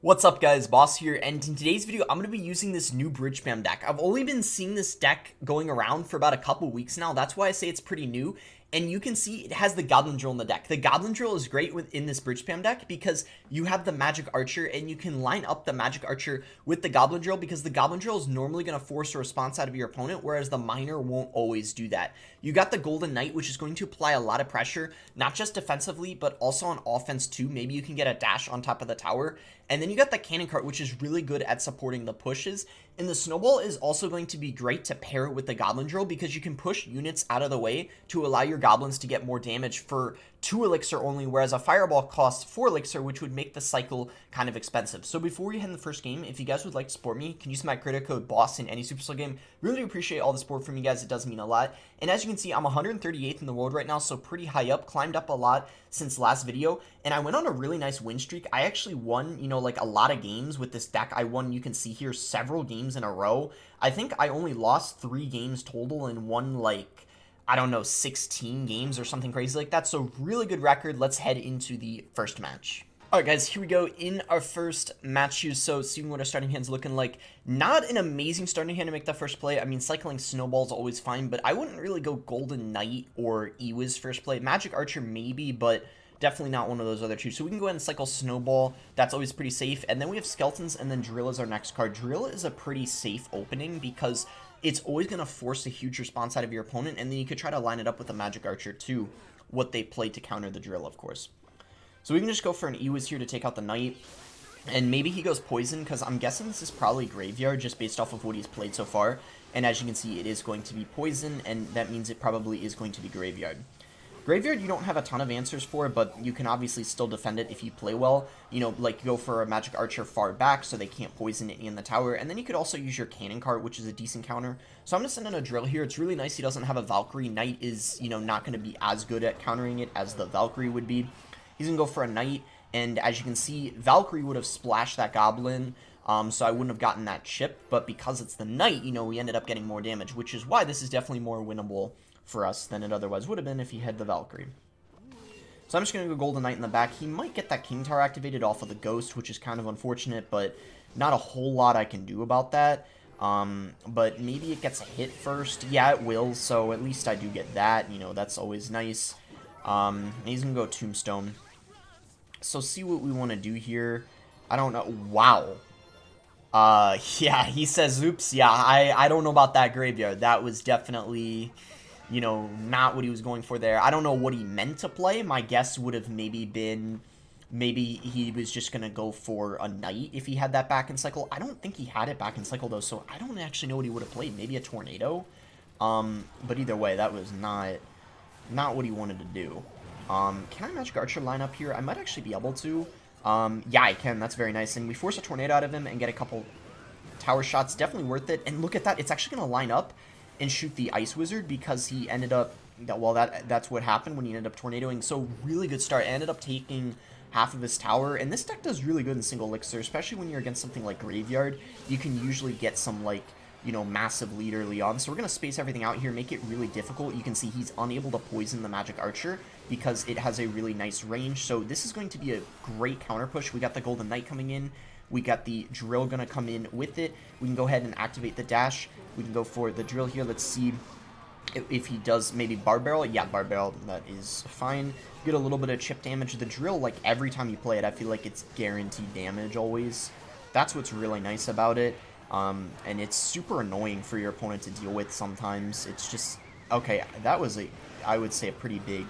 What's up guys, Boss here, and in today's video I'm going to be using this new bridge spam deck. I've only been seeing this deck going around for about a couple weeks now, that's why I say it's pretty new, and you can see it has the Goblin Drill in the deck. The Goblin Drill is great within this bridge spam deck because you have the Magic Archer and you can line up the Magic Archer with the Goblin Drill because the Goblin Drill is normally going to force a response out of your opponent, whereas the Miner won't always do that. You got the Golden Knight, which is going to apply a lot of pressure, not just defensively, but also on offense too. Maybe you can get a dash on top of the tower. And then you got the Cannon Cart, which is really good at supporting the pushes. And the Snowball is also going to be great to pair with the Goblin Drill because you can push units out of the way to allow your Goblins to get more damage for 2 elixir only, whereas a Fireball costs 4 elixir, which would make the cycle kind of expensive. So before we head in the first game, if you guys would like to support me, can use my credit code BOSS in any Supercell game. Really appreciate all the support from you guys, it does mean a lot. And as you can see, I'm 138th in the world right now, so pretty high up, climbed up a lot since last video, and I went on a really nice win streak. I actually won, like a lot of games with this deck. I won, you can see here, several games in a row. I think I only lost 3 games total and won like, I don't know, 16 games or something crazy like that. So really good record. Let's head into the first match. Alright guys, here we go in our first match here. So seeing what our starting hand's looking like. Not an amazing starting hand to make the first play. I mean, cycling Snowball's always fine, but I wouldn't really go Golden Knight or Ewiz first play. Magic Archer maybe, but definitely not one of those other two. So we can go ahead and cycle Snowball. That's always pretty safe. And then we have Skeletons, and then Drill is our next card. Drill is a pretty safe opening because it's always going to force a huge response out of your opponent, and then you could try to line it up with a Magic Archer too, what they play to counter the Drill, of course. So we can just go for an Ewiz here to take out the Knight, and maybe he goes Poison, because I'm guessing this is probably Graveyard, just based off of what he's played so far, and as you can see, it is going to be Poison, and that means it probably is going to be Graveyard. Graveyard, you don't have a ton of answers for, but you can obviously still defend it if you play well. Like go for a Magic Archer far back so they can't poison it in the tower. And then you could also use your Cannon Cart, which is a decent counter. So I'm going to send in a Drill here. It's really nice he doesn't have a Valkyrie. Knight is, not going to be as good at countering it as the Valkyrie would be. He's going to go for a Knight. And as you can see, Valkyrie would have splashed that Goblin. So I wouldn't have gotten that chip. But because it's the Knight, we ended up getting more damage, which is why this is definitely more winnable for us than it otherwise would have been if he had the Valkyrie. So I'm just going to go Golden Knight in the back. He might get that King Tower activated off of the Ghost, which is kind of unfortunate, but not a whole lot I can do about that. But maybe it gets a hit first. Yeah, it will, so at least I do get that. That's always nice. He's going to go Tombstone. So see what we want to do here. I don't know. Wow. Yeah, he says, oops, yeah, I don't know about that Graveyard. That was definitely, not what he was going for there. I don't know what he meant to play. My guess would have maybe been, maybe he was just going to go for a Knight if he had that back in cycle. I don't think he had it back in cycle, though, so I don't actually know what he would have played. Maybe a Tornado? But either way, that was not what he wanted to do. Can I Magic Archer line up here? I might actually be able to. Yeah, I can. That's very nice. And we force a Tornado out of him and get a couple tower shots. Definitely worth it. And look at that. It's actually going to line up and shoot the Ice Wizard because he ended up, well, that's what happened when he ended up tornadoing. So really good start. Ended up taking half of his tower, and this deck does really good in single elixir, especially when you're against something like Graveyard. You can usually get some, like, massive lead early on. So we're going to space everything out here, make it really difficult. You can see he's unable to poison the Magic Archer because it has a really nice range. So this is going to be a great counter push. We got the Golden Knight coming in. We got the Drill going to come in with it. We can go ahead and activate the dash. We can go for the Drill here. Let's see if he does maybe Barb Barrel. Yeah, Barb Barrel, that is fine. Get a little bit of chip damage. The Drill, like every time you play it, I feel like it's guaranteed damage always. That's what's really nice about it. And it's super annoying for your opponent to deal with sometimes. It's just, okay, that was I would say a pretty big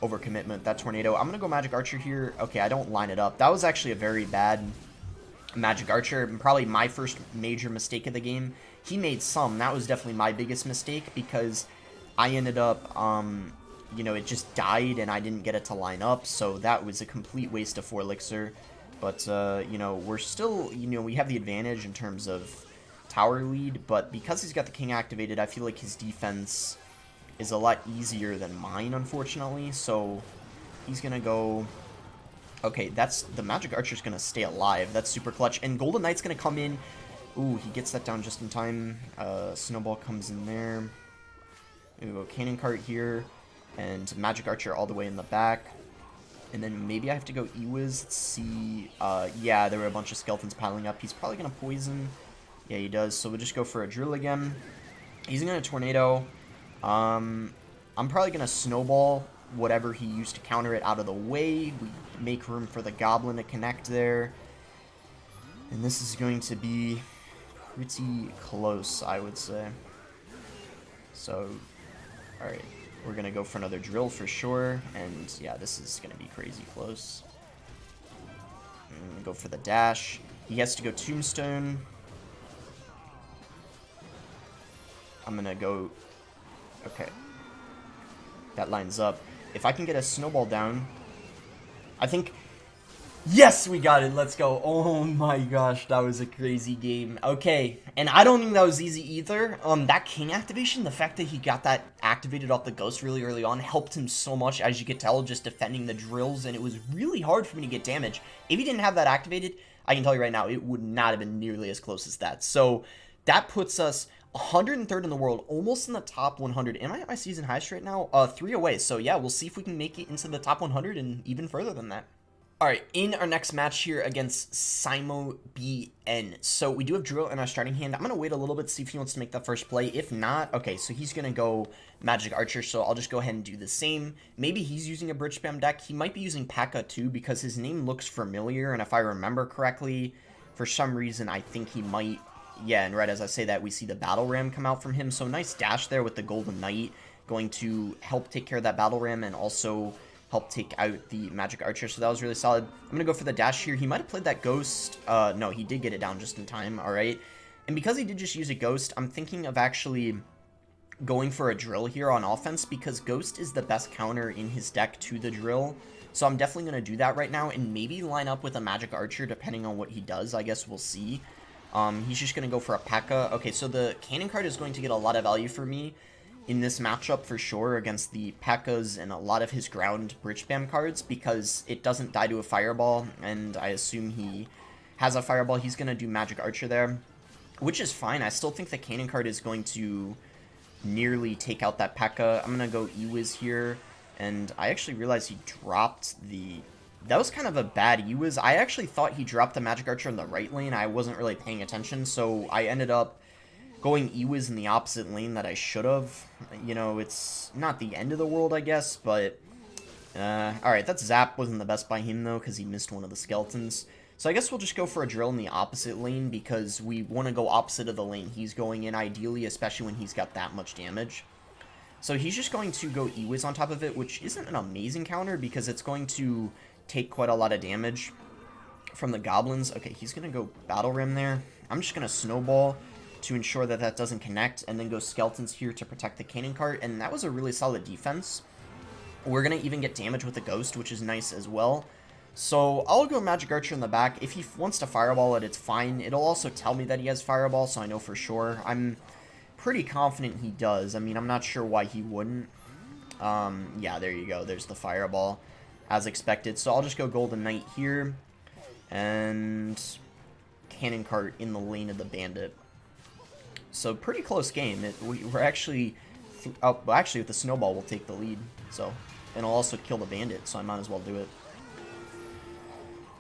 overcommitment, that Tornado. I'm going to go Magic Archer here. Okay, I don't line it up. That was actually a very bad Magic Archer, probably my first major mistake of the game. He made some. That was definitely my biggest mistake because I ended up, it just died and I didn't get it to line up, so that was a complete waste of 4 elixir. But, we're still, we have the advantage in terms of tower lead, but because he's got the King activated, I feel like his defense is a lot easier than mine, unfortunately, so he's going to go. Okay, the Magic Archer's going to stay alive. That's super clutch. And Golden Knight's going to come in. Ooh, he gets that down just in time. Snowball comes in there. We go Cannon Cart here. And Magic Archer all the way in the back. And then maybe I have to go Ewiz. Let's see. Yeah, there were a bunch of skeletons piling up. He's probably going to poison. Yeah, he does. So we'll just go for a drill again. He's going to tornado. I'm probably going to snowball whatever he used to counter it out of the way. We make room for the goblin to connect there. And this is going to be pretty close, I would say. So, alright. We're going to go for another drill for sure. And yeah, this is going to be crazy close. Go for the dash. He has to go tombstone. I'm going to go... Okay. That lines up. If I can get a snowball down, I think... Yes, we got it. Let's go. Oh my gosh, that was a crazy game. Okay, and I don't think that was easy either. That king activation, the fact that he got that activated off the ghost really early on helped him so much, as you could tell, just defending the drills, and it was really hard for me to get damage. If he didn't have that activated, I can tell you right now, it would not have been nearly as close as that. So that puts us 103rd in the world, almost in the top 100. Am I at my season highest right now? 3 away. So yeah, we'll see if we can make it into the top 100 and even further than that. Alright, in our next match here against Simo BN. So we do have Drill in our starting hand. I'm going to wait a little bit to see if he wants to make that first play. If not, okay, so he's going to go Magic Archer, so I'll just go ahead and do the same. Maybe he's using a Bridge Spam deck. He might be using P.E.K.K.A. too, because his name looks familiar, and if I remember correctly, for some reason, I think he might... Yeah, and right as I say that, we see the Battle Ram come out from him, so nice dash there with the Golden Knight, going to help take care of that Battle Ram, and also... help take out the Magic Archer, so that was really solid. I'm going to go for the dash here. He might have played that Ghost. No, he did get it down just in time, alright. And because he did just use a Ghost, I'm thinking of actually going for a Drill here on offense, because Ghost is the best counter in his deck to the Drill. So I'm definitely going to do that right now, and maybe line up with a Magic Archer, depending on what he does. I guess we'll see. He's just going to go for a P.E.K.K.A. Okay, so the Cannon card is going to get a lot of value for me in this matchup for sure against the P.E.K.K.As and a lot of his ground Bridge Spam cards, because it doesn't die to a Fireball, and I assume he has a Fireball. He's going to do Magic Archer there, which is fine. I still think the Cannon card is going to nearly take out that P.E.K.K.A. I'm going to go Ewiz here, and I actually realized he dropped the... That was kind of a bad Ewiz. I actually thought he dropped the Magic Archer in the right lane. I wasn't really paying attention, so I ended up going Ewiz in the opposite lane that I should have. You know, it's not the end of the world, I guess, but... Alright, that Zap wasn't the best by him, though, because he missed one of the skeletons. So I guess we'll just go for a Drill in the opposite lane, because we want to go opposite of the lane he's going in, ideally, especially when he's got that much damage. So he's just going to go Ewiz on top of it, which isn't an amazing counter, because it's going to take quite a lot of damage from the goblins. Okay, he's going to go Battle Rim there. I'm just going to Snowball to ensure that that doesn't connect, and then go Skeletons here to protect the Cannon cart, and that was a really solid defense. We're going to even get damage with the Ghost, which is nice as well. So I'll go Magic Archer in the back. If he wants to Fireball it, it's fine. It'll also tell me that he has Fireball, so I know for sure. I'm pretty confident he does. I mean, I'm not sure why he wouldn't. Yeah, there you go. There's the Fireball, as expected. So I'll just go Golden Knight here, and Cannon cart in the lane of the Bandit. So pretty close game. We're actually... well, actually, with the Snowball, we'll take the lead. So, and I'll also kill the Bandit, so I might as well do it.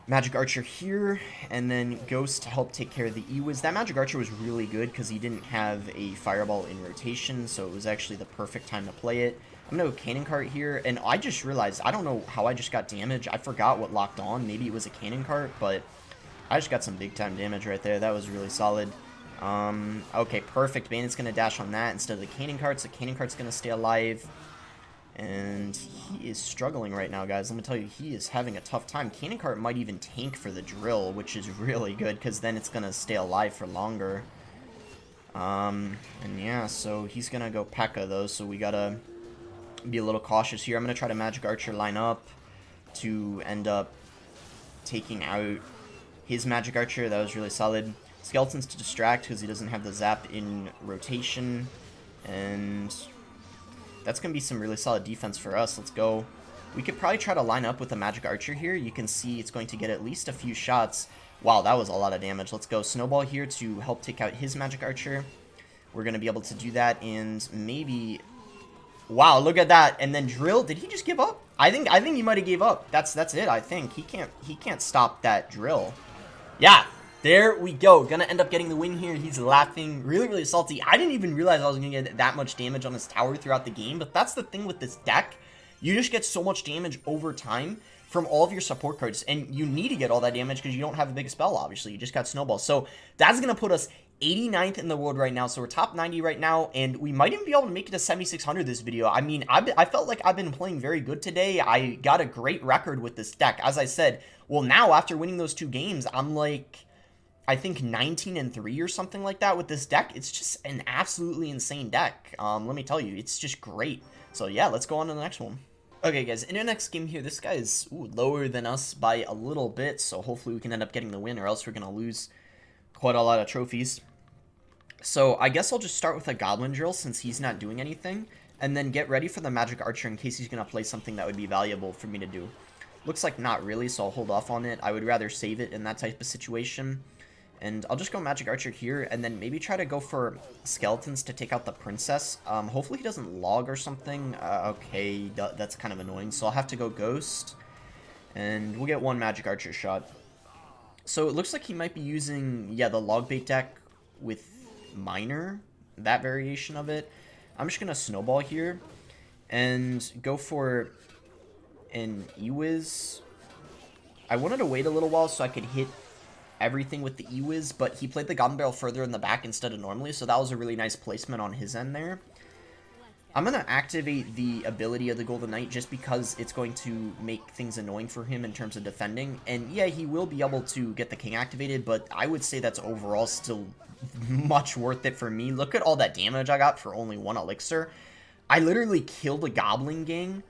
Magic Archer here, and then Ghost to help take care of the Ewiz. That Magic Archer was really good because he didn't have a Fireball in rotation, so it was actually the perfect time to play it. I'm going to go Cannon cart here, and I just realized, I don't know how I just got damage. I forgot what locked on. Maybe it was a Cannon cart, but I just got some big-time damage right there. That was really solid. Okay, perfect. Bandit's going to dash on that instead of the Cannon cart, so Cannon cart's going to stay alive. And he is struggling right now, guys. Let me tell you, he is having a tough time. Cannon cart might even tank for the Drill, which is really good, because then it's going to stay alive for longer. And yeah, so he's going to go P.E.K.K.A. though, so we got to be a little cautious here. I'm going to try to Magic Archer line up to end up taking out his Magic Archer. That was really solid. Skeletons to distract because he doesn't have the Zap in rotation, and that's going to be some really solid defense for us. Let's go. We could probably try to line up with a Magic Archer here. You can see it's going to get at least a few shots. Wow, that was a lot of damage. Let's go Snowball here to help take out his Magic Archer. We're going to be able to do that, and maybe... Wow, look at that. And then drill. Did he just give up? I think he might have gave up. That's it, I think. He can't stop that drill. Yeah, there we go. Gonna end up getting the win here. He's laughing. Really, really salty. I didn't even realize I was gonna get that much damage on his tower throughout the game, but that's the thing with this deck. You just get so much damage over time from all of your support cards, and you need to get all that damage because you don't have a big spell, obviously. You just got Snowball. So that's gonna put us 89th in the world right now, so we're top 90 right now, and we might even be able to make it to 7600 this video. I mean, I felt like I've been playing very good today. I got a great record with this deck. As I said, well, now, after winning those 2 games, I'm like, I think 19-3 or something like that with this deck. It's just an absolutely insane deck. Let me tell you, it's just great. So yeah, let's go on to the next one. Okay, guys, in our next game here, this guy is lower than us by a little bit, so hopefully we can end up getting the win, or else we're going to lose quite a lot of trophies. So I guess I'll just start with a Goblin Drill since he's not doing anything, and then get ready for the Magic Archer in case he's going to play something that would be valuable for me to do. Looks like not really, so I'll hold off on it. I would rather save it in that type of situation. And I'll just go Magic Archer here, and then maybe try to go for Skeletons to take out the Princess. Hopefully he doesn't log or something. Okay, that's kind of annoying. So I'll have to go Ghost, and we'll get 1 Magic Archer shot. So it looks like he might be using, yeah, the Log Bait deck with Miner, that variation of it. I'm just going to Snowball here, and go for an Ewiz. I wanted to wait a little while so I could hit everything with the Ewiz, but he played the Goblin Barrel further in the back instead of normally, so that was a really nice placement on his end there. I'm going to activate the ability of the Golden Knight just because it's going to make things annoying for him in terms of defending. And yeah, he will be able to get the King activated, but I would say that's overall still much worth it for me. Look at all that damage I got for only 1 elixir. I literally killed a Goblin Gang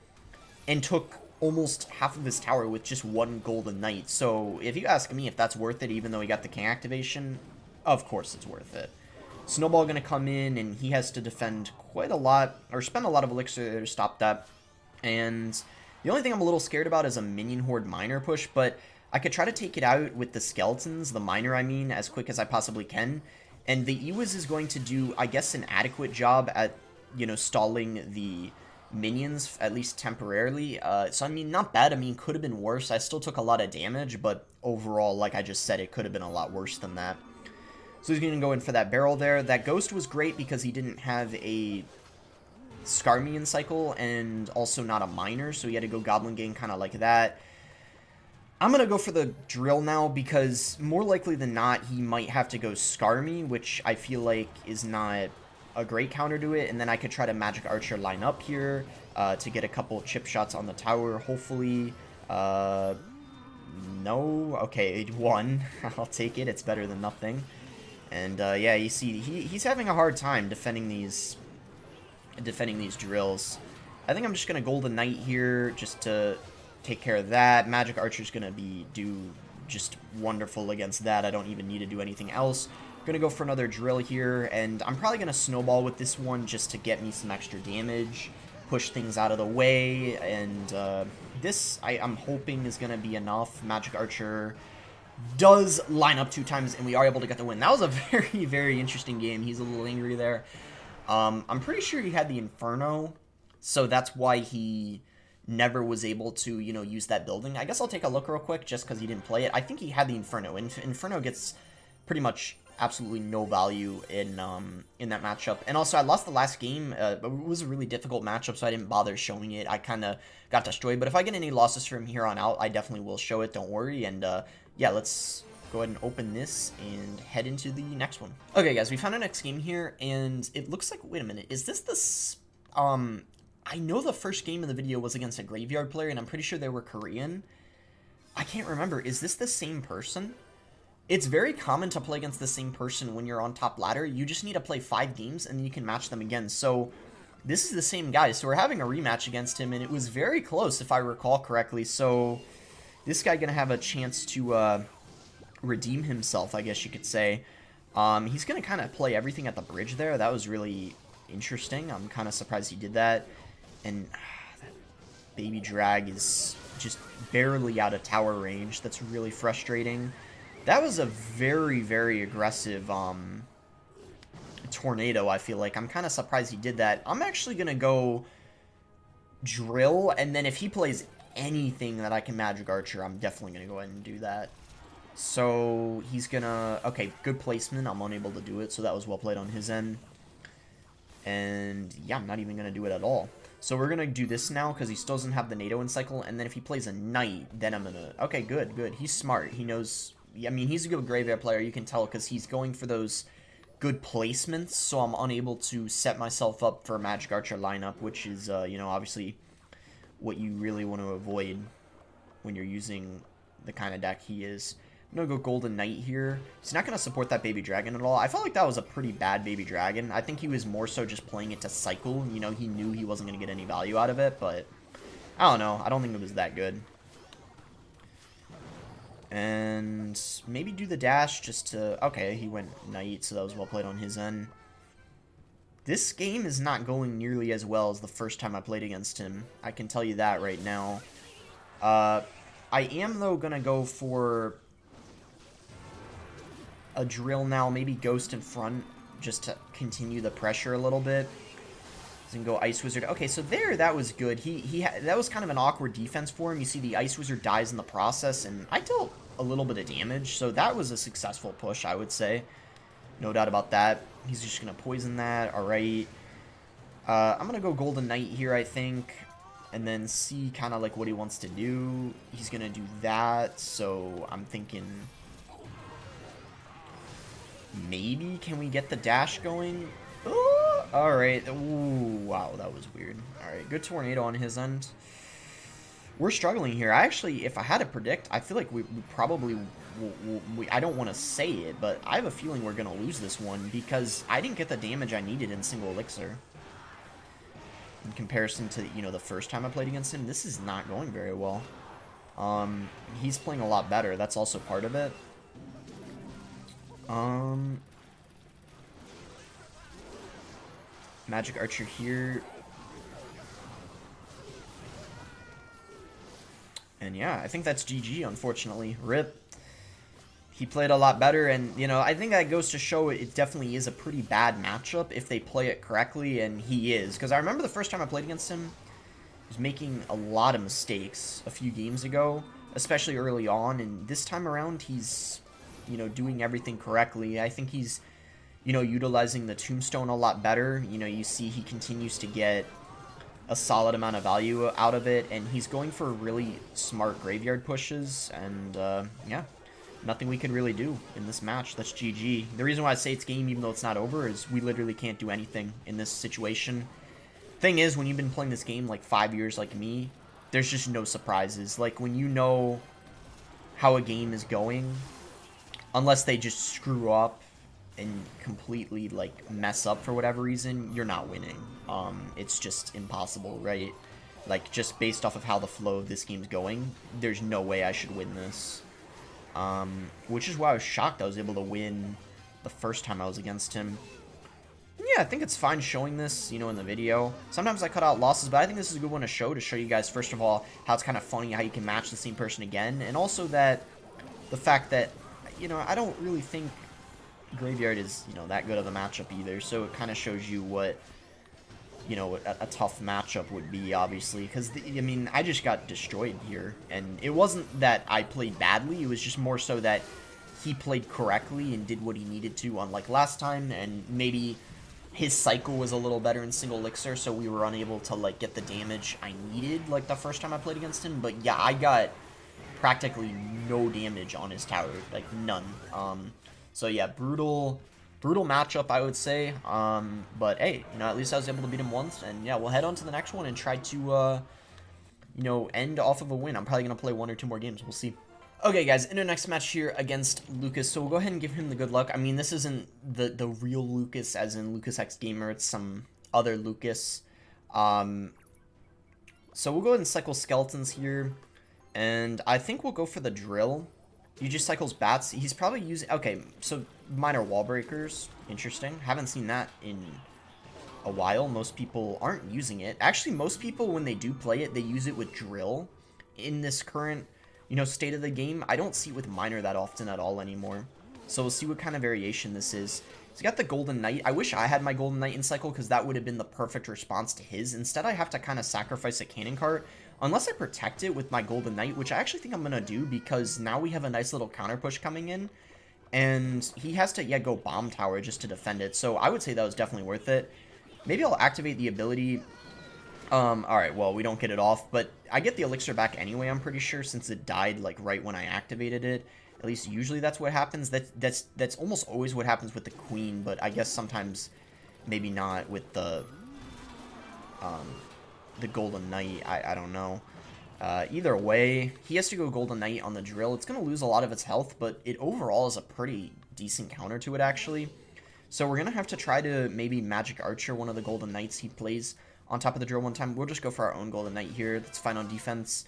and took almost half of his tower with just 1 Golden Knight. So if you ask me if that's worth it, even though he got the King activation, of course it's worth it. Snowball going to come in, and he has to defend quite a lot, or spend a lot of elixir to stop that. And the only thing I'm a little scared about is a Minion Horde Miner push, but I could try to take it out with the Skeletons, the Miner I mean, as quick as I possibly can. And the Ewiz is going to do, I guess, an adequate job at, you know, stalling the minions, at least temporarily. So, I mean, not bad. I mean, could have been worse. I still took a lot of damage, but overall, like I just said, it could have been a lot worse than that. So he's going to go in for that barrel there. That Ghost was great because he didn't have a Skarmian cycle and also not a Miner, so he had to go Goblin Gang kind of like that. I'm going to go for the Drill now because more likely than not, he might have to go Skarmy, which I feel like is not a great counter to it. And then I could try to Magic Archer line up here to get a couple chip shots on the tower, hopefully. No. Okay, 1. I'll take it. It's better than nothing. And yeah, you see, he's having a hard time defending these drills. I think I'm just going to Golden Knight here just to take care of that. Magic Archer's going to do just wonderful against that. I don't even need to do anything else. I'm going to go for another drill here, and I'm probably going to Snowball with this one just to get me some extra damage, push things out of the way, and this I'm hoping is going to be enough. Magic Archer does line up 2 times, and we are able to get the win. That was a very, very interesting game. He's a little angry there. I'm pretty sure he had the Inferno, so that's why he never was able to, you know, use that building. I guess I'll take a look real quick just because he didn't play it. I think he had the Inferno. Inferno gets pretty much absolutely no value in that matchup. And also, I lost the last game. It was a really difficult matchup, so I didn't bother showing it. I kind of got destroyed. But if I get any losses from here on out, I definitely will show it. Don't worry. And yeah, let's go ahead and open this and head into the next one. Okay, guys, we found our next game here, and it looks like, wait a minute, is this the, I know the first game of the video was against a Graveyard player, and I'm pretty sure they were Korean. I can't remember. Is this the same person? It's very common to play against the same person when you're on top ladder. You just need to play 5 games, and then you can match them again. So this is the same guy. So we're having a rematch against him, and it was very close, if I recall correctly. So this guy going to have a chance to redeem himself, I guess you could say. He's going to kind of play everything at the bridge there. That was really interesting. I'm kind of surprised he did that. And that baby drag is just barely out of tower range. That's really frustrating. That was a very, very aggressive tornado, I feel like. I'm kind of surprised he did that. I'm actually going to go drill, and then if he plays anything that I can magic archer, I'm definitely going to go ahead and do that. So he's going to... Okay, good placement. I'm unable to do it, so that was well played on his end. And yeah, I'm not even going to do it at all. So we're going to do this now because he still doesn't have the NATO in cycle. And then if he plays a knight, then I'm going to... Okay, good, good. He's smart. He knows... I mean, he's a good graveyard player. You can tell because he's going for those good placements. So I'm unable to set myself up for a Magic Archer lineup, which is, you know, obviously what you really want to avoid when you're using the kind of deck he is. I'm going to go Golden Knight here. He's not going to support that Baby Dragon at all. I felt like that was a pretty bad Baby Dragon. I think he was more so just playing it to cycle. You know, he knew he wasn't going to get any value out of it, but I don't know. I don't think it was that good. And maybe do the dash just to... Okay, he went Knight, so that was well played on his end. This game is not going nearly as well as the first time I played against him. I can tell you that right now. I am, though, going to go for a drill now, maybe Ghost in front, just to continue the pressure a little bit. And go Ice Wizard. Okay, so there, that was good. That was kind of an awkward defense for him. You see the Ice Wizard dies in the process, and I dealt a little bit of damage, so that was a successful push, I would say. No doubt about that. He's just going to poison that. All right. I'm going to go Golden Knight here, I think, and then see kind of like what he wants to do. He's going to do that, so I'm thinking... Maybe, can we get the dash going? Ooh, alright. Ooh, wow, that was weird. Alright, good tornado on his end. We're struggling here. I actually, if I had to predict, I feel like we probably... I don't want to say it, but I have a feeling we're going to lose this one because I didn't get the damage I needed in single elixir. In comparison to, you know, the first time I played against him, this is not going very well. He's playing a lot better. That's also part of it. Magic Archer here. And yeah, I think that's GG, unfortunately. RIP. He played a lot better, and, you know, I think that goes to show it definitely is a pretty bad matchup if they play it correctly, and he is. Because I remember the first time I played against him, he was making a lot of mistakes a few games ago, especially early on, and this time around he's... you know, doing everything correctly. I think he's, you know, utilizing the Tombstone a lot better. You know, you see he continues to get a solid amount of value out of it, and he's going for really smart graveyard pushes, and, yeah, nothing we could really do in this match. That's GG. The reason why I say it's game, even though it's not over, is we literally can't do anything in this situation. Thing is, when you've been playing this game, like, 5 years like me, there's just no surprises. Like, when you know how a game is going... Unless they just screw up and completely, like, mess up for whatever reason, you're not winning. It's just impossible, right? Like, just based off of how the flow of this game's going, there's no way I should win this. Which is why I was shocked I was able to win the first time I was against him. Yeah, I think it's fine showing this, you know, in the video. Sometimes I cut out losses, but I think this is a good one to show you guys, first of all, how it's kind of funny how you can match the same person again, and also that the fact that, you know, I don't really think Graveyard is, you know, that good of a matchup either, so it kind of shows you what, you know, a tough matchup would be, obviously, because, I mean, I just got destroyed here, and it wasn't that I played badly, it was just more so that he played correctly and did what he needed to, unlike last time, and maybe his cycle was a little better in single elixir, so we were unable to, like, get the damage I needed, like, the first time I played against him, but yeah, I got practically no damage on his tower, like none. So yeah, brutal matchup, I would say. But hey, you know, at least I was able to beat him once, and yeah, we'll head on to the next one and try to, you know, end off of a win. I'm probably gonna play 1 or 2 more games. We'll see. Okay, guys, in our next match here against Lucas, so we'll go ahead and give him the good luck. I mean, this isn't the real Lucas, as in Lucas X Gamer. It's some other Lucas. So we'll go ahead and cycle Skeletons here. And I think we'll go for the drill. He just cycles bats. He's probably using... Okay, so minor wall breakers. Interesting. Haven't seen that in a while. Most people aren't using it. Actually, most people, when they do play it, they use it with drill. In this current, you know, state of the game, I don't see it with minor that often at all anymore. So we'll see what kind of variation this is. He's got the Golden Knight. I wish I had my Golden Knight in cycle because that would have been the perfect response to his. Instead, I have to kind of sacrifice a Cannon Cart. Unless I protect it with my Golden Knight, which I actually think I'm going to do because now we have a nice little counter push coming in. And he has to, yeah, go Bomb Tower just to defend it. So I would say that was definitely worth it. Maybe I'll activate the ability. Alright, well, we don't get it off, but I get the elixir back anyway, I'm pretty sure, since it died, like, right when I activated it. At least usually that's what happens. That's almost always what happens with the queen, but I guess sometimes maybe not with the Golden Knight. I don't know. Either way, he has to go Golden Knight on the drill. It's going to lose a lot of its health, but it overall is a pretty decent counter to it, actually. So we're going to have to try to maybe Magic Archer one of the Golden Knights he plays on top of the drill one time. We'll just go for our own Golden Knight here. That's fine on defense.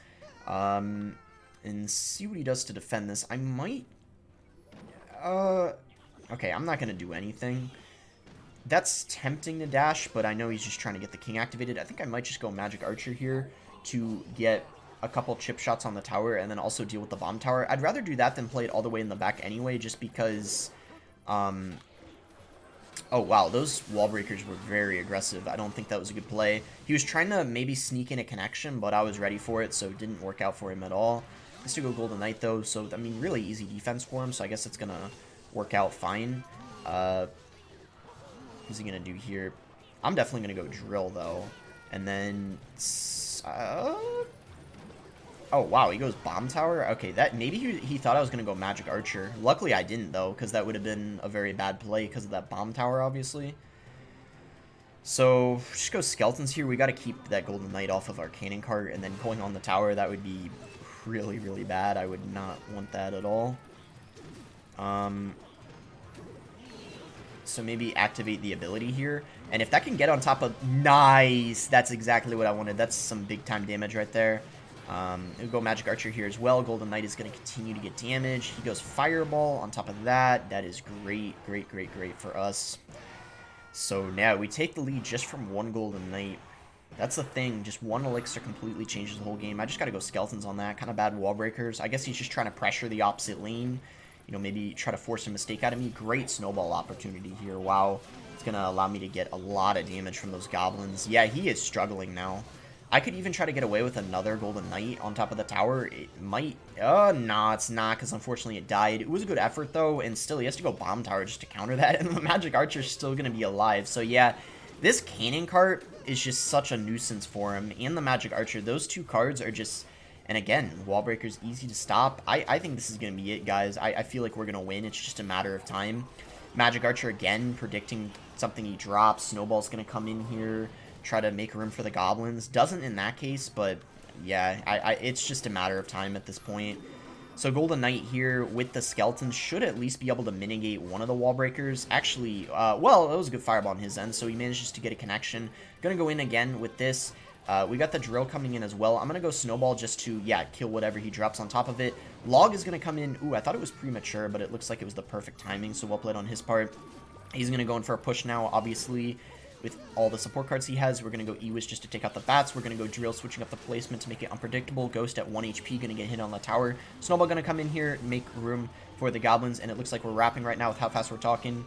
And see what he does to defend this. I might... Okay, I'm not going to do anything. That's tempting to dash, but I know he's just trying to get the king activated. I think I might just go Magic Archer here to get a couple chip shots on the tower and then also deal with the bomb tower. I'd rather do that than play it all the way in the back anyway, just because... Oh, wow, those wall breakers were very aggressive. I don't think that was a good play. He was trying to maybe sneak in a connection, but I was ready for it, so it didn't work out for him at all. He has to go Golden Knight, though, so, I mean, really easy defense for him, so I guess it's going to work out fine. What's he going to do here? I'm definitely going to go Drill, though. And then... Oh, wow, he goes Bomb Tower? Okay, that maybe he thought I was going to go Magic Archer. Luckily, I didn't, though, because that would have been a very bad play because of that Bomb Tower, obviously. So, just go Skeletons here. We got to keep that Golden Knight off of our Cannon Cart, and then going on the tower, that would be really, really bad. I would not want that at all. So maybe activate the ability here. And if that can get on top of... Nice! That's exactly what I wanted. That's some big-time damage right there. We'll go Magic Archer here as well. Golden Knight is going to continue to get damage. He goes Fireball on top of that. That is great, great, great, great for us. So now we take the lead just from one Golden Knight. That's the thing. Just one elixir completely changes the whole game. I just got to go Skeletons on that. Kind of bad wall breakers. I guess he's just trying to pressure the opposite lane. You know, maybe try to force a mistake out of me. Great snowball opportunity here. Wow. It's going to allow me to get a lot of damage from those goblins. Yeah, he is struggling now. I could even try to get away with another Golden Knight on top of the tower. It might... no, it's not, because unfortunately it died. It was a good effort, though, and still, he has to go Bomb Tower just to counter that, and the Magic Archer's still going to be alive. So, yeah, this Cannon Cart is just such a nuisance for him, and the Magic Archer. Those two cards are just... And again, Wall Breaker's easy to stop. I think this is going to be it, guys. I feel like we're going to win. It's just a matter of time. Magic Archer, again, predicting something he drops. Snowball's going to come in here. Try to make room for the goblins. Doesn't in that case, but yeah, it's just a matter of time at this point. So Golden Knight here with the Skeletons should at least be able to mitigate one of the wall breakers. Actually, well, that was a good fireball on his end, so he manages to get a connection. Gonna go in again with this. We got the drill coming in as well. I'm gonna go Snowball just to, yeah, kill whatever he drops on top of it. Log is gonna come in. Ooh, I thought it was premature, but it looks like it was the perfect timing, so well played on his part. He's gonna go in for a push now, obviously. With all the support cards he has, we're going to go Ewish just to take out the bats. We're going to go Drill, switching up the placement to make it unpredictable. Ghost at 1 HP, going to get hit on the tower. Snowball going to come in here, make room for the goblins, and it looks like we're wrapping right now with how fast we're talking.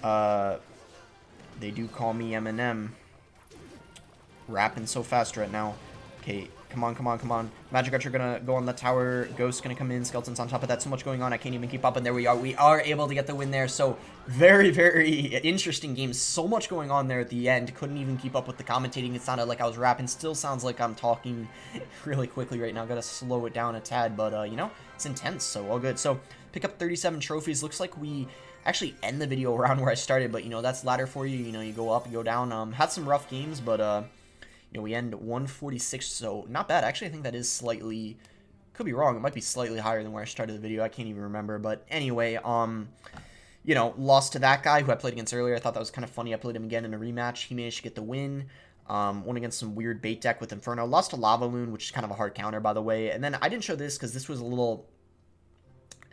They do call me Eminem. Rapping so fast right now. Okay, come on, come on, come on. Magic Archer gonna go on the tower. Ghost gonna come in. Skeletons on top of that. So much going on. I can't even keep up. And there we are. We are able to get the win there. So very, very interesting game. So much going on there at the end. Couldn't even keep up with the commentating. It sounded like I was rapping. Still sounds like I'm talking really quickly right now. Gotta slow it down a tad. But, you know, it's intense. So all good. So pick up 37 trophies. Looks like we actually end the video around where I started. But, you know, that's ladder for you. You know, you go up, you go down. Had some rough games, but, you know, we end 146, so not bad. Actually, I think that is slightly, could be wrong. It might be slightly higher than where I started the video. I can't even remember. But anyway, you know, lost to that guy who I played against earlier. I thought that was kind of funny. I played him again in a rematch. He managed to get the win. Won against some weird bait deck with Inferno. Lost to Lava Loon, which is kind of a hard counter, by the way. And then I didn't show this because this was a little...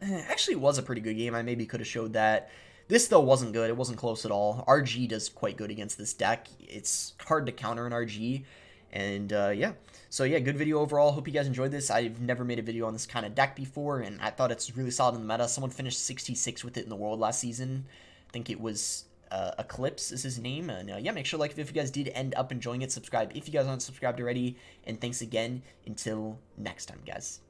Actually, it was a pretty good game. I maybe could have showed that. This, though, wasn't good. It wasn't close at all. RG does quite good against this deck. It's hard to counter an RG. And, yeah. So yeah, good video overall. Hope you guys enjoyed this. I've never made a video on this kind of deck before, and I thought it's really solid in the meta. Someone finished 66 with it in the world last season. I think it was Eclipse is his name. And yeah, make sure to like if you guys did end up enjoying it. Subscribe if you guys aren't subscribed already. And thanks again. Until next time, guys.